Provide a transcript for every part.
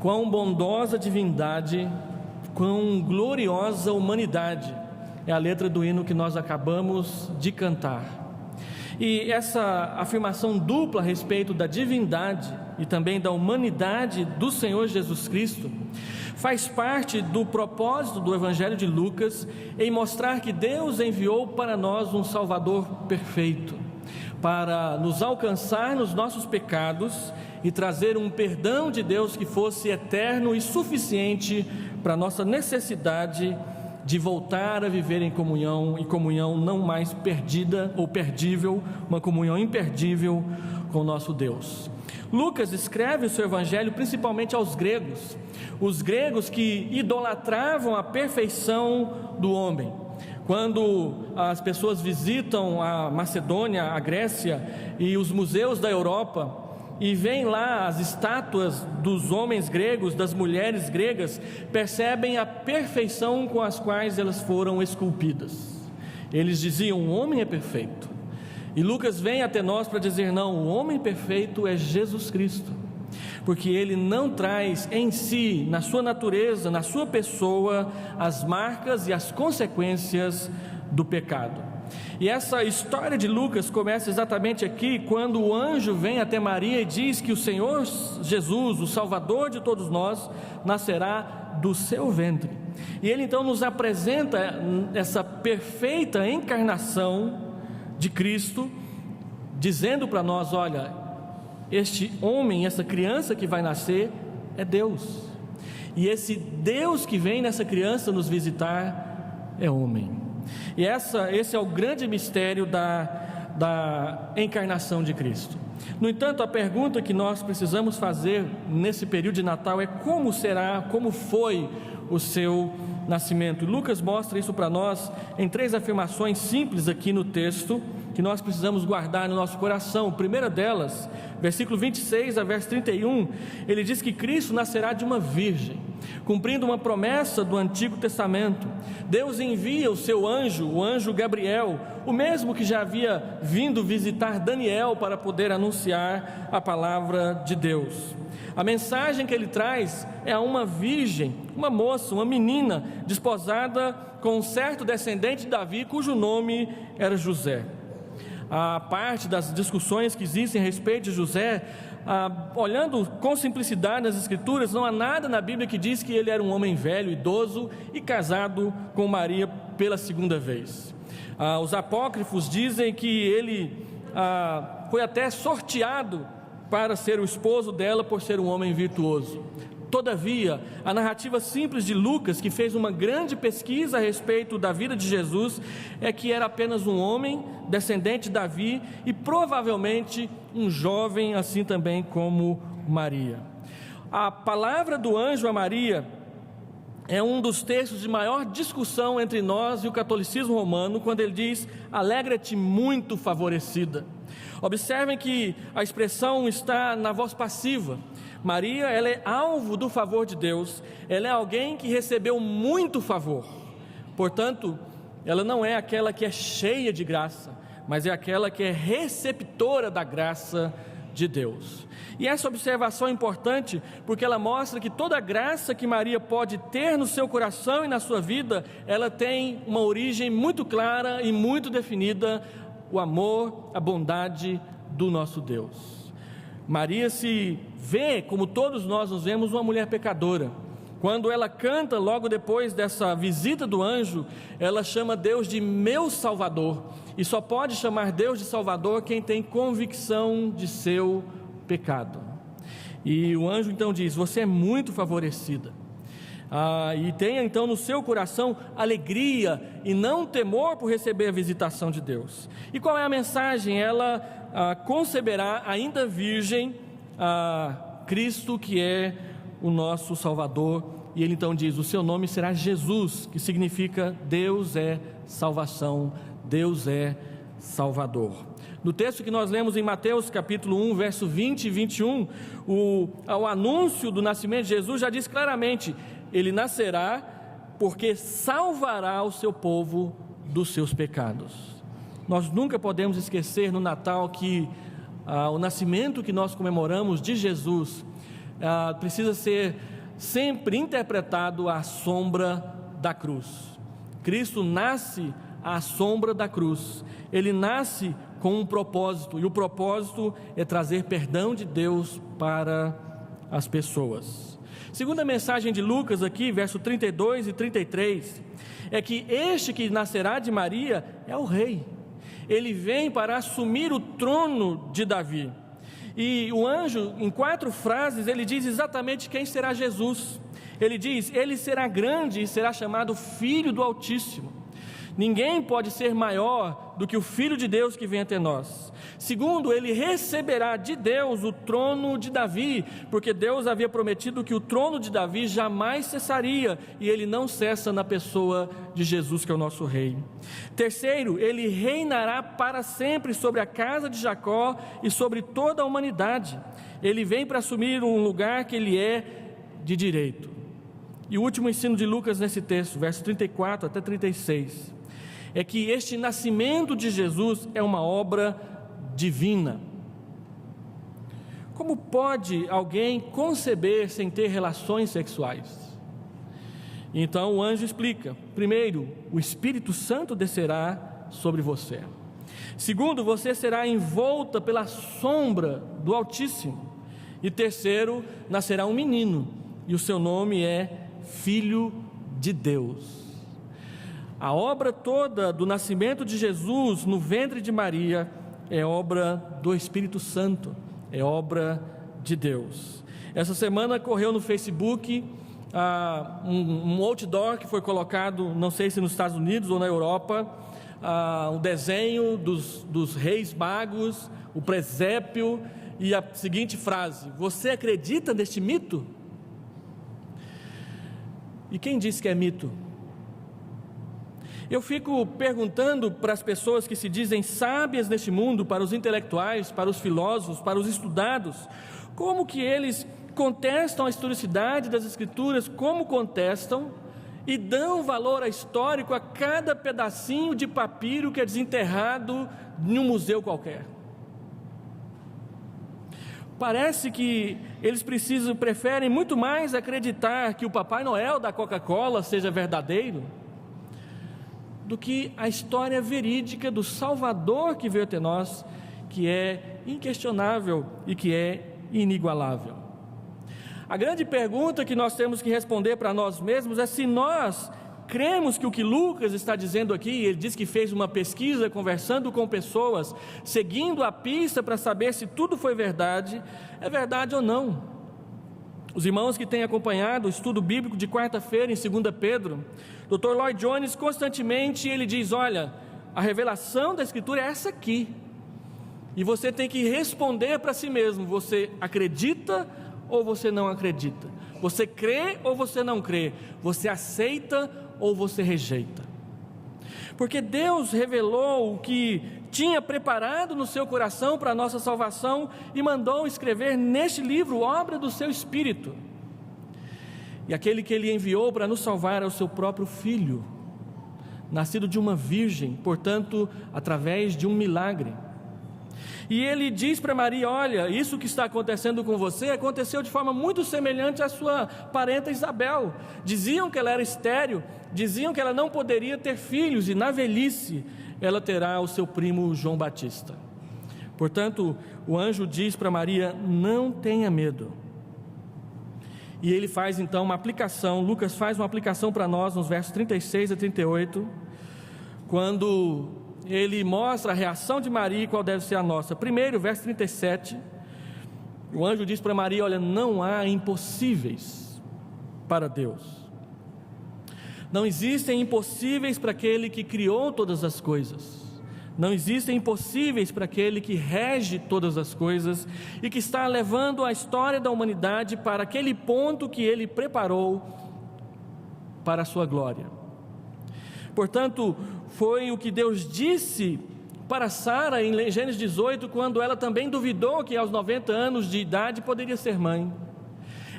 Quão bondosa divindade, quão gloriosa humanidade, é a letra do hino que nós acabamos de cantar. E essa afirmação dupla a respeito da divindade e também da humanidade do Senhor Jesus Cristo faz parte do propósito do Evangelho de Lucas em mostrar que Deus enviou para nós um Salvador perfeito, para nos alcançar nos nossos pecados e trazer um perdão de Deus que fosse eterno e suficiente para a nossa necessidade de voltar a viver em comunhão, e comunhão não mais perdida ou perdível, uma comunhão imperdível com o nosso Deus. Lucas escreve o seu evangelho principalmente aos gregos, os gregos que idolatravam a perfeição do homem. Quando as pessoas visitam a Macedônia, a Grécia e os museus da Europa, e veem lá as estátuas dos homens gregos, das mulheres gregas, percebem a perfeição com as quais elas foram esculpidas. Eles diziam: o homem é perfeito. E Lucas vem até nós para dizer: não, o homem perfeito é Jesus Cristo, porque ele não traz em si, na sua natureza, na sua pessoa, as marcas e as consequências do pecado. E essa história de Lucas começa exatamente aqui, quando o anjo vem até Maria e diz que o Senhor Jesus, o Salvador de todos nós, nascerá do seu ventre. E ele então nos apresenta essa perfeita encarnação de Cristo, dizendo para nós: olha, este homem, essa criança que vai nascer é Deus, e esse Deus que vem nessa criança nos visitar é homem. E esse é o grande mistério da encarnação de Cristo. No entanto, a pergunta que nós precisamos fazer nesse período de Natal é: como será, como foi o seu nascimento? Lucas mostra isso para nós em 3 afirmações simples aqui no texto, que nós precisamos guardar no nosso coração. A primeira delas, versículo 26 a verso 31, ele diz que Cristo nascerá de uma virgem, cumprindo uma promessa do Antigo Testamento. Deus envia o seu anjo, o anjo Gabriel, o mesmo que já havia vindo visitar Daniel para poder anunciar a palavra de Deus. A mensagem que ele traz é a uma virgem, uma moça, uma menina desposada com um certo descendente de Davi, cujo nome era José. A parte das discussões que existem a respeito de José, olhando com simplicidade nas Escrituras, não há nada na Bíblia que diz que ele era um homem velho, idoso e casado com Maria pela segunda vez. Os apócrifos dizem que ele foi até sorteado para ser o esposo dela por ser um homem virtuoso. Todavia, a narrativa simples de Lucas, que fez uma grande pesquisa a respeito da vida de Jesus, é que era apenas um homem, descendente de Davi, e provavelmente um jovem, assim também como Maria. A palavra do anjo a Maria é um dos textos de maior discussão entre nós e o catolicismo romano, quando ele diz: alegra-te muito favorecida. Observem que a expressão está na voz passiva. Maria, ela é alvo do favor de Deus, ela é alguém que recebeu muito favor. Portanto, ela não é aquela que é cheia de graça, mas é aquela que é receptora da graça de Deus. E essa observação é importante porque ela mostra que toda a graça que Maria pode ter no seu coração e na sua vida, ela tem uma origem muito clara e muito definida: o amor, a bondade do nosso Deus. Maria se vê, como todos nós nos vemos, uma mulher pecadora. Quando ela canta logo depois dessa visita do anjo, ela chama Deus de meu Salvador, e só pode chamar Deus de Salvador quem tem convicção de seu pecado. E o anjo então diz: você é muito favorecida, e tenha então no seu coração alegria e não temor por receber a visitação de Deus. E qual é a mensagem? Ela conceberá, ainda virgem, Cristo, que é o nosso Salvador. E ele então diz: o seu nome será Jesus, que significa Deus é salvação, Deus é Salvador. No texto que nós lemos em Mateus capítulo 1, verso 20 e 21, o anúncio do nascimento de Jesus já diz claramente: ele nascerá porque salvará o seu povo dos seus pecados. Nós nunca podemos esquecer no Natal que o nascimento que nós comemoramos de Jesus precisa ser sempre interpretado à sombra da cruz. Cristo nasce à sombra da cruz, ele nasce com um propósito, e o propósito é trazer perdão de Deus para as pessoas. Segunda mensagem de Lucas aqui, verso 32 e 33, é que este que nascerá de Maria é o rei, ele vem para assumir o trono de Davi, e o anjo, em 4 frases, ele diz exatamente quem será Jesus. Ele diz: ele será grande e será chamado Filho do Altíssimo. Ninguém pode ser maior do que o Filho de Deus que vem até nós. Segundo, ele receberá de Deus o trono de Davi, porque Deus havia prometido que o trono de Davi jamais cessaria, e ele não cessa na pessoa de Jesus, que é o nosso rei. Terceiro, ele reinará para sempre sobre a casa de Jacó e sobre toda a humanidade. Ele vem para assumir um lugar que ele é de direito. E o último ensino de Lucas nesse texto, verso 34 até 36, é que este nascimento de Jesus é uma obra divina. Como pode alguém conceber sem ter relações sexuais? Então o anjo explica: primeiro, o Espírito Santo descerá sobre você. Segundo, você será envolta pela sombra do Altíssimo. E terceiro, nascerá um menino, e o seu nome é Filho de Deus. A obra toda do nascimento de Jesus no ventre de Maria é obra do Espírito Santo, é obra de Deus. Essa semana correu no Facebook um outdoor que foi colocado, não sei se nos Estados Unidos ou na Europa, um desenho dos reis magos, o presépio, e a seguinte frase: você acredita neste mito? E quem disse que é mito? Eu fico perguntando para as pessoas que se dizem sábias neste mundo, para os intelectuais, para os filósofos, para os estudados, como que eles contestam a historicidade das Escrituras, como contestam, e dão valor histórico a cada pedacinho de papiro que é desenterrado em um museu qualquer. Parece que eles preferem muito mais acreditar que o Papai Noel da Coca-Cola seja verdadeiro, do que a história verídica do Salvador que veio até nós, que é inquestionável e que é inigualável. A grande pergunta que nós temos que responder para nós mesmos é se nós cremos que o que Lucas está dizendo aqui, ele diz que fez uma pesquisa conversando com pessoas, seguindo a pista para saber se tudo foi verdade, é verdade ou não. Os irmãos que têm acompanhado o estudo bíblico de quarta-feira em 2 Pedro, Dr. Lloyd Jones constantemente ele diz: olha, a revelação da Escritura é essa aqui, e você tem que responder para si mesmo: você acredita ou você não acredita? Você crê ou você não crê? Você aceita ou você rejeita? Porque Deus revelou o que tinha preparado no seu coração para a nossa salvação e mandou escrever neste livro, obra do seu Espírito. E aquele que Ele enviou para nos salvar é o seu próprio Filho, nascido de uma virgem, portanto, através de um milagre. E Ele diz para Maria: olha, isso que está acontecendo com você aconteceu de forma muito semelhante à sua parenta Isabel. Diziam que ela era estéril, diziam que ela não poderia ter filhos, e na velhice ela terá o seu primo João Batista. Portanto, o anjo diz para Maria: não tenha medo. E ele faz então uma aplicação, Lucas faz uma aplicação para nós nos versos 36 a 38, quando ele mostra a reação de Maria e qual deve ser a nossa. Primeiro, verso 37, o anjo diz para Maria: olha, não há impossíveis para Deus. Não existem impossíveis para aquele que criou todas as coisas. Não existem impossíveis para aquele que rege todas as coisas e que está levando a história da humanidade para aquele ponto que Ele preparou para a sua glória. Portanto, foi o que Deus disse para Sara em Gênesis 18, quando ela também duvidou que aos 90 anos de idade poderia ser mãe.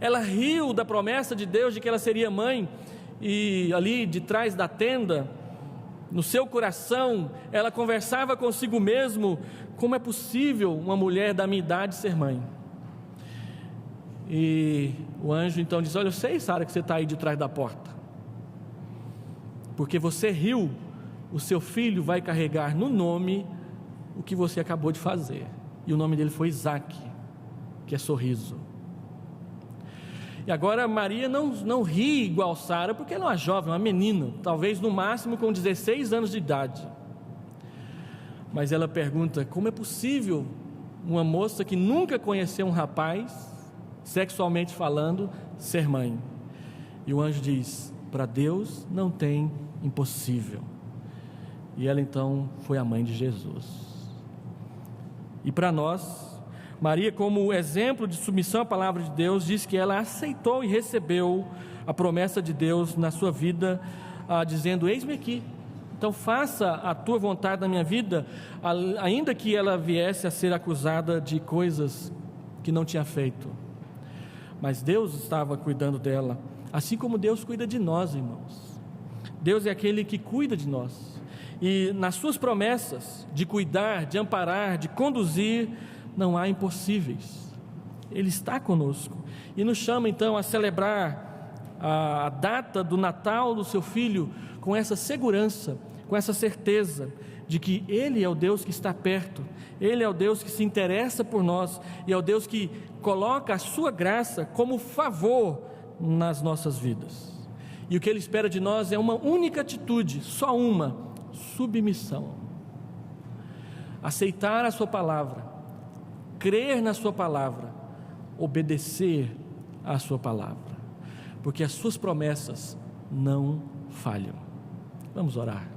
Ela riu da promessa de Deus de que ela seria mãe, e ali de trás da tenda, no seu coração, ela conversava consigo mesmo: como é possível uma mulher da minha idade ser mãe? E o anjo então diz: olha, eu sei, Sara, que você está aí de trás da porta, porque você riu, o seu filho vai carregar no nome o que você acabou de fazer. E o nome dele foi Isaque, que é sorriso. E agora Maria não ri igual Sara, porque ela é uma jovem, uma menina, talvez no máximo com 16 anos de idade. Mas ela pergunta: como é possível uma moça que nunca conheceu um rapaz, sexualmente falando, ser mãe? E o anjo diz: para Deus não tem impossível. E ela então foi a mãe de Jesus. E para nós, Maria, como exemplo de submissão à palavra de Deus, diz que ela aceitou e recebeu a promessa de Deus na sua vida, dizendo: eis-me aqui, então faça a tua vontade na minha vida, ainda que ela viesse a ser acusada de coisas que não tinha feito. Mas Deus estava cuidando dela, assim como Deus cuida de nós, irmãos. Deus é aquele que cuida de nós, e nas suas promessas de cuidar, de amparar, de conduzir, não há impossíveis. Ele está conosco e nos chama então a celebrar a data do Natal do seu Filho com essa segurança, com essa certeza de que Ele é o Deus que está perto, Ele é o Deus que se interessa por nós, e é o Deus que coloca a sua graça como favor nas nossas vidas. E o que Ele espera de nós é uma única atitude, só uma: submissão. Aceitar a sua palavra, crer na sua palavra, obedecer à sua palavra, porque as suas promessas não falham. Vamos orar.